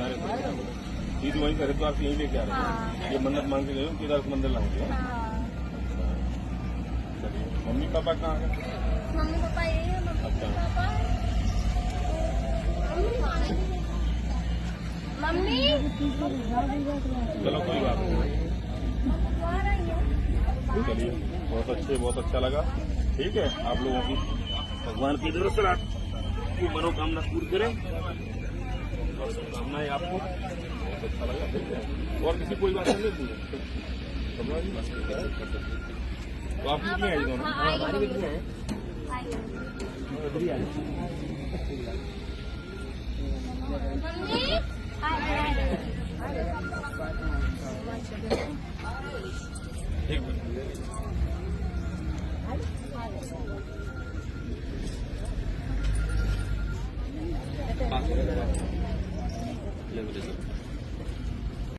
सारे चीज वहीं हरिद्वार से यहीं लेके आ रहे हैं। ये मन्नत मांग के गए हो केदार मंदिर लाएंगे। चलिए, मम्मी पापा कहाँ है? मम्मी पापा यही है। अच्छा, मम्मी चलो कोई बात नहीं। चलिए, बहुत अच्छा लगा। ठीक है, आप लोगों की भगवान की तरफ से आपकी मनोकामना पूरी करें और शुभकामनाएं आपको। बहुत अच्छा लगा। ठीक है, और किसी कोई बात नहीं पूछे तो आप कितनी आई दोनों? मम्मी एक मिनट। ले